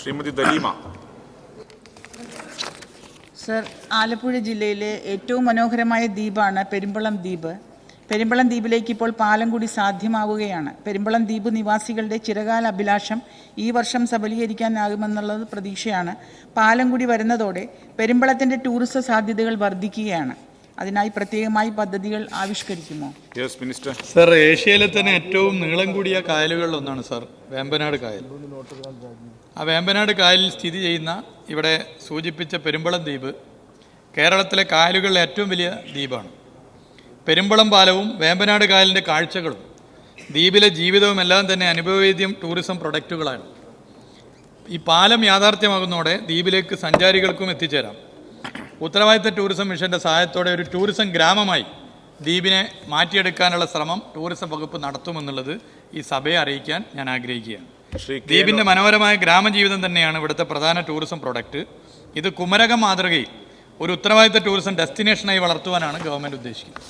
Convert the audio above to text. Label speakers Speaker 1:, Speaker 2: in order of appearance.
Speaker 1: Shrimati Daleema.
Speaker 2: Sir, Alappuzha ജില്ലയിലെ ഏറ്റവും മനോഹരമായ ദ്വീപാണ് പെരുമ്പളം ദ്വീപ്. പെരുമ്പളം ദ്വീപിലേക്ക് ഇപ്പോൾ പാലം കൂടി സാധ്യമാവുകയാണ്. പെരുമ്പളം ദ്വീപ് നിവാസികളുടെ ചിരകാല അഭിലാഷം ഈ വർഷം സബലീകരിക്കാനാകുമെന്നുള്ളത് പ്രതീക്ഷയാണ്. പാലം കൂടി വരുന്നതോടെ പെരുമ്പളത്തിൻ്റെ ടൂറിസം സാധ്യതകൾ വർദ്ധിക്കുകയാണ്. അതിനായി പ്രത്യേകമായി പദ്ധതികൾ ആവിഷ്കരിക്കുമോ?
Speaker 1: മിനിസ്റ്റർ.
Speaker 3: സർ, ഏഷ്യയിലെ തന്നെ ഏറ്റവും നീളം കൂടിയ കായലുകളിലൊന്നാണ് സർ വേമ്പനാട് കായൽ. ആ വേമ്പനാട് കായലിൽ സ്ഥിതി ചെയ്യുന്ന ഇവിടെ സൂചിപ്പിച്ച പെരുമ്പളം ദ്വീപ് കേരളത്തിലെ കായലുകളിലെ ഏറ്റവും വലിയ ദ്വീപാണ്. പെരുമ്പളം പാലവും വേമ്പനാട് കായലിൻ്റെ കാഴ്ചകളും ദ്വീപിലെ ജീവിതവും എല്ലാം തന്നെ അനുഭവവേദ്യം ടൂറിസം പ്രൊഡക്റ്റുകളാണ്. ഈ പാലം യാഥാർത്ഥ്യമാകുന്നതോടെ ദ്വീപിലേക്ക് സഞ്ചാരികൾക്കും എത്തിച്ചേരാം. ഉത്തരവാദിത്ത ടൂറിസം മിഷൻ്റെ സഹായത്തോടെ ഒരു ടൂറിസം ഗ്രാമമായി ദ്വീപിനെ മാറ്റിയെടുക്കാനുള്ള ശ്രമം ടൂറിസം വകുപ്പ് നടത്തുമെന്നുള്ളത് ഈ സഭയെ അറിയിക്കാൻ ഞാൻ ആഗ്രഹിക്കുകയാണ്. ദ്വീപിൻ്റെ മനോഹരമായ ഗ്രാമജീവിതം തന്നെയാണ് ഇവിടുത്തെ പ്രധാന ടൂറിസം പ്രൊഡക്റ്റ്. ഇത് കുമരകം മാതൃകയിൽ ഒരു ഉത്തരവാദിത്ത ടൂറിസം ഡെസ്റ്റിനേഷനായി വളർത്തുവാനാണ് ഗവൺമെൻറ് ഉദ്ദേശിക്കുന്നത്.